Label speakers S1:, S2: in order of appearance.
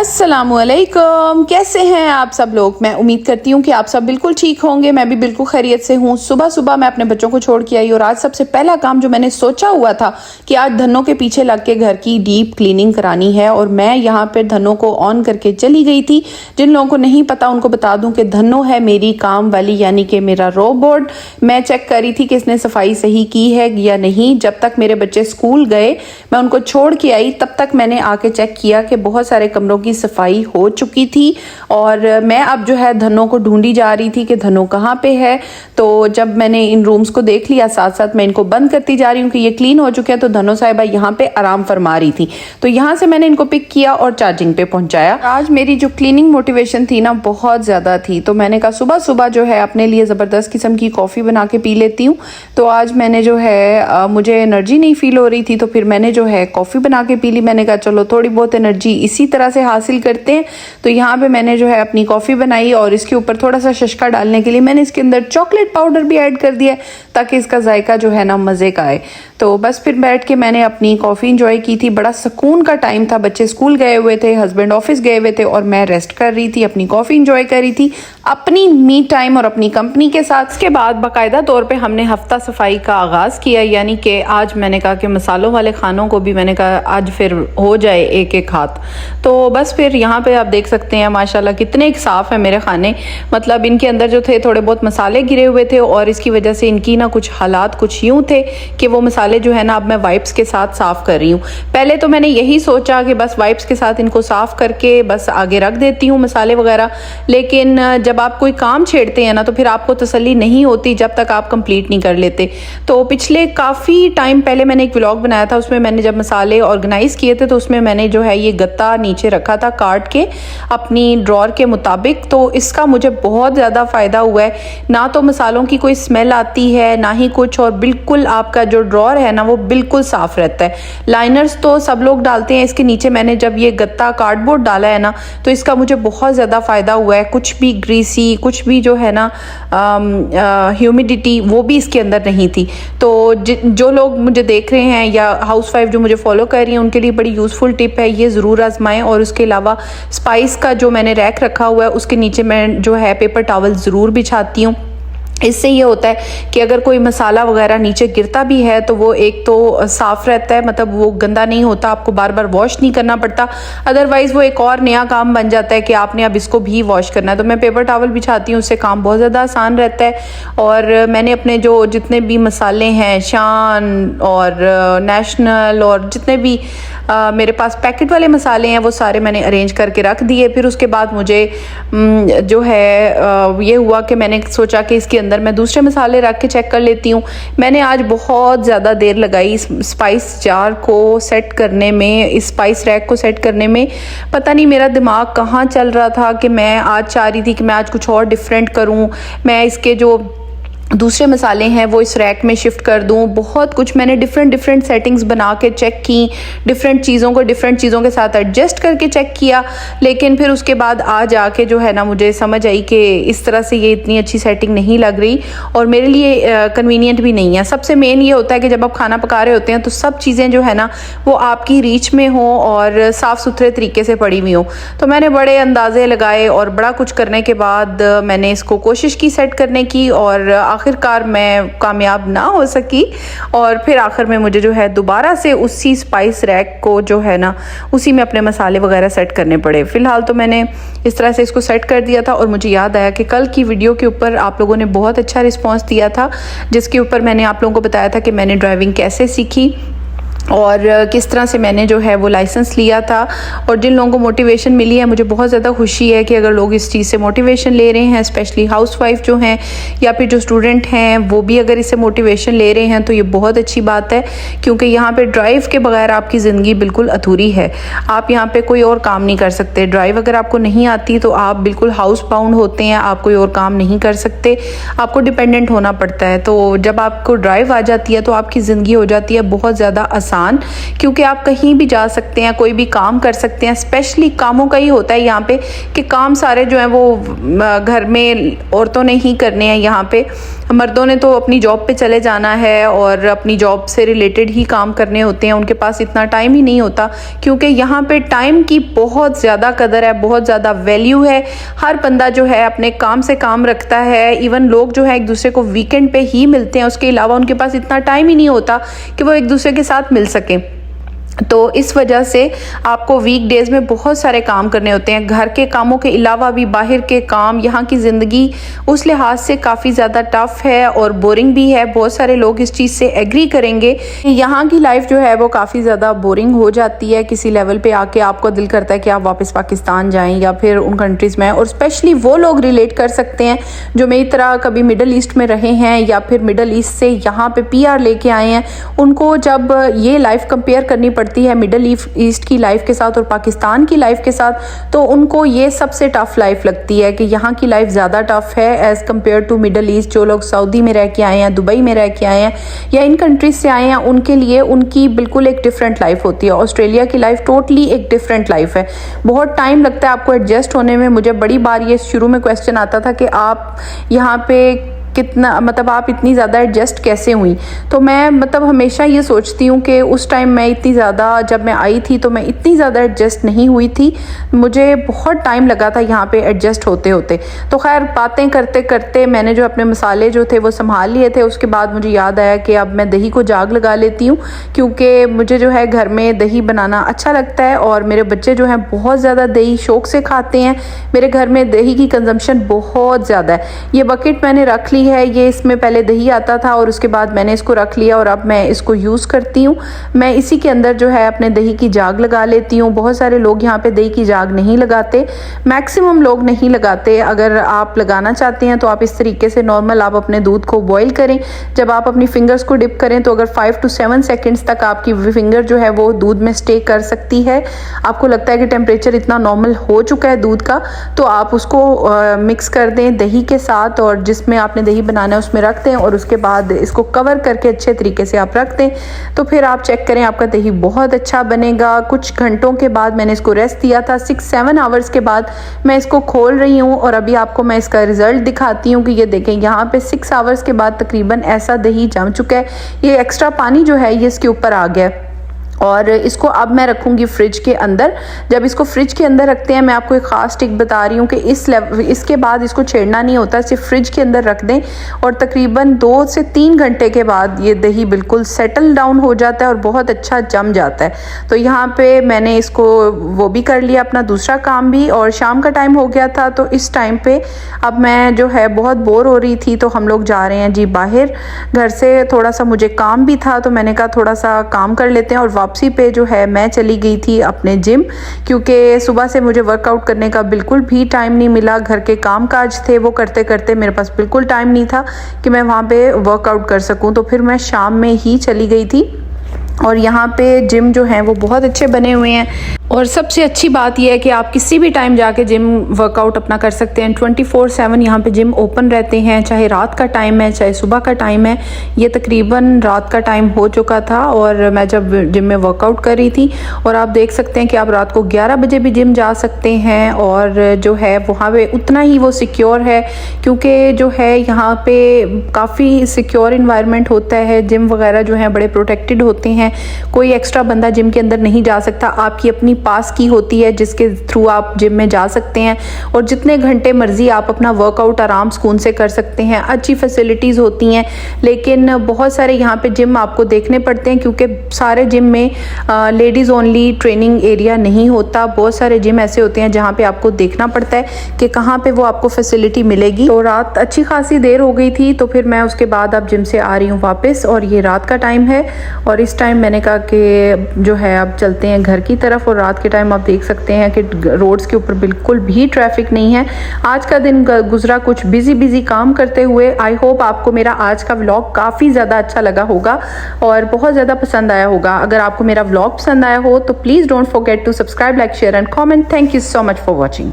S1: अस्सलामुअलैकुम, कैसे हैं आप सब लोग। मैं उम्मीद करती हूँ कि आप सब बिल्कुल ठीक होंगे। मैं भी बिल्कुल खैरियत से हूँ। सुबह सुबह मैं अपने बच्चों को छोड़ के आई और आज सबसे पहला काम जो मैंने सोचा हुआ था कि आज धनों के पीछे लग के घर की डीप क्लीनिंग करानी है और मैं यहाँ पे धनों को ऑन करके चली गई थी। जिन लोगों को नहीं पता उनको बता दूं कि धनों है मेरी काम वाली, यानी कि मेरा रोबोट। मैं चेक करी थी कि इसने सफाई सही की है या नहीं। जब तक मेरे बच्चे स्कूल गए, मैं उनको छोड़ के आई, तब तक मैंने आके चेक किया कि बहुत सारे कमरों की सफाई हो चुकी थी और मैं अब जो है धनों को ढूंढी जा रही थी कि धनों कहाँ पे है। तो जब मैंने इन रूम्स को देख लिया, साथ साथ मैं इनको बंद करती जा रही हूँ कि ये क्लीन हो चुके हैं, तो धनों साहिबा यहाँ पे आराम फरमा रही थी। तो यहाँ से मैंने इनको पिक किया और चार्जिंग पे पहुंचाया। आज मेरी जो क्लीनिंग मोटिवेशन थी ना, बहुत ज्यादा थी। तो मैंने कहा सुबह सुबह जो है अपने लिए जबरदस्त किस्म की कॉफी बना के पी लेती हूँ। तो आज मैंने जो है मुझे एनर्जी नहीं फील हो रही थी, तो फिर मैंने जो है कॉफी बना के पी ली। मैंने कहा चलो थोड़ी बहुत एनर्जी इसी तरह से हासिल करते हैं। तो यहाँ पे मैंने जो है अपनी कॉफ़ी बनाई और इसके ऊपर थोड़ा सा शशका डालने के लिए मैंने इसके अंदर चॉकलेट पाउडर भी ऐड कर दिया ताकि इसका जायका जो है ना मज़े का आए। तो बस फिर बैठ के मैंने अपनी कॉफ़ी इंजॉय की थी। बड़ा सुकून का टाइम था। बच्चे स्कूल गए हुए थे, हस्बैंड ऑफिस गए हुए थे और मैं रेस्ट कर रही थी, अपनी कॉफ़ी इंजॉय कर रही थी अपनी मी टाइम और अपनी कंपनी के साथ। इसके बाद बाकायदा तौर पे हमने हफ्ता सफाई का आगाज़ किया, यानी कि आज मैंने कहा कि मसालों वाले खानों को भी मैंने कहा आज फिर हो जाए एक एक हाथ। तो बस फिर यहाँ पे आप देख सकते हैं माशाल्लाह कितने साफ़ है मेरे खाने। मतलब इनके अंदर जो थे थोड़े बहुत मसाले गिरे हुए थे और इसकी वजह से इनकी ना कुछ हालात कुछ यूँ थे कि वो मसाले जो है ना अब मैं वाइप्स के साथ साफ़ कर रही हूँ। पहले तो मैंने यही सोचा कि बस वाइप्स के साथ इनको साफ़ करके बस आगे रख देती हूँ मसाले वगैरह, लेकिन जब आप कोई काम छेड़ते हैं ना तो फिर आपको तसल्ली नहीं होती जब तक आप कंप्लीट नहीं कर लेते। तो पिछले काफ़ी टाइम पहले मैंने एक व्लॉग बनाया था, उसमें मैंने जब मसाले ऑर्गेनाइज़ किए थे तो उसमें मैंने जो है ये गत्ता नीचे रखा था काट के अपनी ड्रॉर के मुताबिक। तो इसका मुझे बहुत ज़्यादा फ़ायदा हुआ है। ना तो मसालों की कोई स्मेल आती है ना ही कुछ, और बिल्कुल आपका जो ड्रॉर है ना वो बिल्कुल साफ़ रहता है। लाइनर्स तो सब लोग डालते हैं, इसके नीचे मैंने जब ये गत्ता कार्डबोर्ड डाला है ना तो इसका मुझे बहुत ज़्यादा फ़ायदा हुआ है। कुछ भी ग्रीसी, कुछ भी जो है ना ह्यूमिडिटी वो भी इसके अंदर नहीं थी। तो जो लोग मुझे देख रहे हैं या हाउसवाइफ जो मुझे फॉलो कर रही हैं उनके लिए बड़ी यूज़फुल टिप है, ये ज़रूर आजमाएं। और उसके अलावा स्पाइस का जो मैंने रैक रखा हुआ है उसके नीचे मैं जो है पेपर टॉवल ज़रूर बिछाती हूँ। इससे ये होता है कि अगर कोई मसाला वगैरह नीचे गिरता भी है तो वो एक तो साफ़ रहता है, मतलब वो गंदा नहीं होता, आपको बार बार वॉश नहीं करना पड़ता। अदरवाइज़ वो एक और नया काम बन जाता है कि आपने अब इसको भी वॉश करना है। तो मैं पेपर टॉवल बिछाती हूँ, उससे काम बहुत ज़्यादा आसान रहता है। और मैंने अपने जो जितने भी मसाले हैं, शान और नेशनल और जितने भी मेरे पास पैकेट वाले मसाले हैं वो सारे मैंने अरेंज करके रख दिए। फिर उसके बाद मुझे जो है ये हुआ कि मैंने सोचा कि इसके अंदर मैं दूसरे मसाले रख के चेक कर लेती हूँ। मैंने आज बहुत ज़्यादा देर लगाई इस स्पाइस जार को सेट करने में, इस स्पाइस रैक को सेट करने में। पता नहीं मेरा दिमाग कहाँ चल रहा था कि मैं आज चाह रही थी कि मैं आज कुछ और डिफरेंट करूँ, मैं इसके जो दूसरे मसाले हैं वो इस रैक में शिफ्ट कर दूं। बहुत कुछ मैंने डिफरेंट सेटिंग्स बना के चेक की, डिफरेंट चीज़ों को डिफरेंट चीज़ों के साथ एडजस्ट करके चेक किया। लेकिन फिर उसके बाद आज आके जो है ना मुझे समझ आई कि इस तरह से ये इतनी अच्छी सेटिंग नहीं लग रही और मेरे लिए कन्वीनियंट भी नहीं है। सबसे मेन ये होता है कि जब आप खाना पका रहे होते हैं तो सब चीज़ें जो है ना वो आपकी रीच में हो और साफ़ सुथरे तरीके से पड़ी हुई हो। तो मैंने बड़े अंदाजे लगाए और बड़ा कुछ करने के बाद मैंने इसको कोशिश की सेट करने की और आखिरकार मैं कामयाब ना हो सकी। और फिर आखिर में मुझे जो है दोबारा से उसी स्पाइस रैक को जो है ना उसी में अपने मसाले वगैरह सेट करने पड़े। फ़िलहाल तो मैंने इस तरह से इसको सेट कर दिया था। और मुझे याद आया कि कल की वीडियो के ऊपर आप लोगों ने बहुत अच्छा रिस्पांस दिया था, जिसके ऊपर मैंने आप लोगों को बताया था कि मैंने ड्राइविंग कैसे सीखी और किस तरह से मैंने जो है वो लाइसेंस लिया था। और जिन लोगों को मोटिवेशन मिली है, मुझे बहुत ज़्यादा खुशी है कि अगर लोग इस चीज़ से मोटिवेशन ले रहे हैं, स्पेशली हाउसवाइफ जो हैं या फिर जो स्टूडेंट हैं वो भी अगर इससे मोटिवेशन ले रहे हैं तो ये बहुत अच्छी बात है। क्योंकि यहाँ पे ड्राइव के बगैर आपकी ज़िंदगी बिल्कुल अधूरी है। आप यहाँ पे कोई और काम नहीं कर सकते। ड्राइव अगर आपको नहीं आती तो आप बिल्कुल हाउस बाउंड होते हैं, आप कोई और काम नहीं कर सकते, आपको डिपेंडेंट होना पड़ता है। तो जब आपको ड्राइव आ जाती है तो आपकी ज़िंदगी हो जाती है बहुत ज़्यादा आसान, क्योंकि आप कहीं भी जा सकते हैं, कोई भी काम कर सकते हैं। स्पेशली कामों का ही होता है यहाँ पे कि काम सारे जो हैं वो घर में औरतों ने ही करने हैं। यहाँ पे मर्दों ने तो अपनी जॉब पे चले जाना है और अपनी जॉब से रिलेटेड ही काम करने होते हैं, उनके पास इतना टाइम ही नहीं होता, क्योंकि यहाँ पे टाइम की बहुत ज़्यादा कदर है, बहुत ज़्यादा वैल्यू है। हर बंदा जो है अपने काम से काम रखता है। इवन लोग जो है एक दूसरे को वीकेंड पे ही मिलते हैं, उसके अलावा उनके पास इतना टाइम ही नहीं होता कि वो एक दूसरे के साथ मिल सकें। तो इस वजह से आपको वीक डेज़ में बहुत सारे काम करने होते हैं, घर के कामों के अलावा भी बाहर के काम। यहाँ की ज़िंदगी उस लिहाज से काफ़ी ज़्यादा टफ़ है और बोरिंग भी है। बहुत सारे लोग इस चीज़ से एग्री करेंगे। यहाँ की लाइफ जो है वो काफ़ी ज़्यादा बोरिंग हो जाती है। किसी लेवल पे आके आपको दिल करता है कि आप वापस पाकिस्तान जाएँ या फिर उन कंट्रीज़ में। और स्पेशली वो लोग रिलेट कर सकते हैं जो मेरी तरह कभी मिडल ईस्ट में रहे हैं या फिर मिडल ईस्ट से यहाँ पे PR लेके आए हैं। उनको जब ये लाइफ कंपेयर करनी पड़ती है मिडल ईस्ट की लाइफ के साथ और पाकिस्तान की लाइफ के साथ, तो उनको ये सबसे टफ लाइफ लगती है कि यहाँ की लाइफ ज़्यादा टफ है as compare to Middle East. जो लोग सऊदी में रह के आए हैं, दुबई में रह के आए हैं या इन कंट्रीज से आए हैं, उनके लिए उनकी बिल्कुल एक डिफरेंट लाइफ होती है। ऑस्ट्रेलिया की लाइफ टोटली एक डिफरेंट लाइफ है। बहुत टाइम लगता है आपको एडजस्ट होने में। मुझे बड़ी बार ये शुरू में क्वेश्चन आता था कि आप यहाँ पे कितना, मतलब आप इतनी ज़्यादा एडजस्ट कैसे हुई। तो मैं हमेशा ये सोचती हूँ कि उस टाइम मैं इतनी ज़्यादा, जब मैं आई थी तो मैं इतनी ज़्यादा एडजस्ट नहीं हुई थी। मुझे बहुत टाइम लगा था यहाँ पे एडजस्ट होते होते। तो खैर बातें करते करते मैंने जो अपने मसाले जो थे वो संभाल लिए थे। उसके बाद मुझे याद आया कि अब मैं दही को जाग लगा लेती हूँ, क्योंकि मुझे जो है घर में दही बनाना अच्छा लगता है और मेरे बच्चे जो हैं बहुत ज़्यादा दही शौक़ से खाते हैं। मेरे घर में दही की कंजम्पशन बहुत ज़्यादा है। ये बकेट मैंने रख ली है, ये इसमें पहले दही आता था और उसके बाद मैंने इसको रख लिया और अब मैं इसको यूज़ करती हूँ। मैं इसी के अंदर जो है अपने दही की जाग लगा लेती हूँ। बहुत सारे लोग यहाँ पे दही की जाग नहीं लगाते, मैक्सिमम लोग नहीं लगाते। अगर आप लगाना चाहते हैं तो आप इस तरीके से नॉर्मल आप अपने दूध को बॉईल करें। जब आप अपनी फिंगर्स को डिप करें तो अगर 5 to 7 सेकेंड्स तक आपकी फिंगर जो है वो दूध में स्टे कर सकती है। आपको लगता है कि टेम्परेचर इतना नॉर्मल हो चुका है दूध का, तो आप उसको मिक्स कर दें दही के साथ और जिसमें आपने दही बनाना है उसमें रख दें और उसके बाद इसको कवर करके अच्छे तरीके से आप रख दें। तो फिर आप चेक करें आपका दही बहुत अच्छा बनेगा। कुछ घंटों के बाद मैंने इसको रेस्ट दिया था, 6-7 आवर्स के बाद मैं इसको खोल रही हूँ और अभी आपको मैं इसका रिजल्ट दिखाती हूँ कि ये देखें यहाँ पे 6 आवर्स के बाद तकरीबन ऐसा दही जम चुका है। ये एक्स्ट्रा पानी जो है ये इसके ऊपर आ गया है और इसको अब मैं रखूँगी फ्रिज के अंदर। जब इसको फ्रिज के अंदर रखते हैं, मैं आपको एक ख़ास टिप बता रही हूँ कि इसके बाद इसको छेड़ना नहीं होता, सिर्फ फ्रिज के अंदर रख दें और तकरीबन 2 से 3 घंटे के बाद ये दही बिल्कुल सेटल डाउन हो जाता है और बहुत अच्छा जम जाता है। तो यहाँ पे मैंने इसको वो भी कर लिया, अपना दूसरा काम भी, और शाम का टाइम हो गया था। तो इस टाइम पे अब मैं जो है बहुत बोर हो रही थी, तो हम लोग जा रहे हैं जी बाहर। घर से थोड़ा सा मुझे काम भी था, तो मैंने कहा थोड़ा सा काम कर लेते हैं। और वापसी पे जो है मैं चली गई थी अपने जिम, क्योंकि सुबह से मुझे वर्कआउट करने का बिल्कुल भी टाइम नहीं मिला। घर के काम काज थे, वो करते करते मेरे पास बिल्कुल टाइम नहीं था कि मैं वहाँ पे वर्कआउट कर सकूँ। तो फिर मैं शाम में ही चली गई थी और यहाँ पे जिम जो हैं वो बहुत अच्छे बने हुए हैं। और सबसे अच्छी बात यह है कि आप किसी भी टाइम जाके जिम वर्कआउट अपना कर सकते हैं। 24/7 यहाँ पे जिम ओपन रहते हैं, चाहे रात का टाइम है चाहे सुबह का टाइम है। ये तकरीबन रात का टाइम हो चुका था और मैं जब जिम में वर्कआउट कर रही थी, और आप देख सकते हैं कि आप रात को 11 बजे भी जिम जा सकते हैं। और जो है वहाँ पे उतना ही वो सिक्योर है, क्योंकि जो है यहाँ पे काफ़ी सिक्योर इन्वायरमेंट होता है। जिम वगैरह जो है बड़े प्रोटेक्टेड होते हैं, कोई एक्स्ट्रा बंदा जिम के अंदर नहीं जा सकता। आपकी अपनी पास की होती है जिसके थ्रू आप जिम में जा सकते हैं और जितने घंटे मर्जी आप अपना वर्कआउट आराम सुकून से कर सकते हैं। अच्छी फैसिलिटीज़ होती हैं, लेकिन बहुत सारे यहाँ पे जिम आपको देखने पड़ते हैं, क्योंकि सारे जिम में लेडीज़ ओनली ट्रेनिंग एरिया नहीं होता। बहुत सारे जिम ऐसे होते हैं जहाँ पे आपको देखना पड़ता है कि कहाँ पे वो आपको फैसिलिटी मिलेगी। तो रात अच्छी खासी देर हो गई थी, तो फिर मैं उसके बाद अब जिम से आ रही हूँ वापस, और ये रात का टाइम है। और इस टाइम मैंने कहा कि जो है अब चलते हैं घर की तरफ। और रात के टाइम आप देख सकते हैं कि रोड्स के ऊपर बिल्कुल भी ट्रैफिक नहीं है। आज का दिन गुजरा कुछ बिजी काम करते हुए। आई होप आपको मेरा आज का व्लॉग काफ़ी ज़्यादा अच्छा लगा होगा और बहुत ज़्यादा पसंद आया होगा। अगर आपको मेरा व्लॉग पसंद आया हो तो please don't forget to subscribe, like, share and comment. Thank you so much for watching.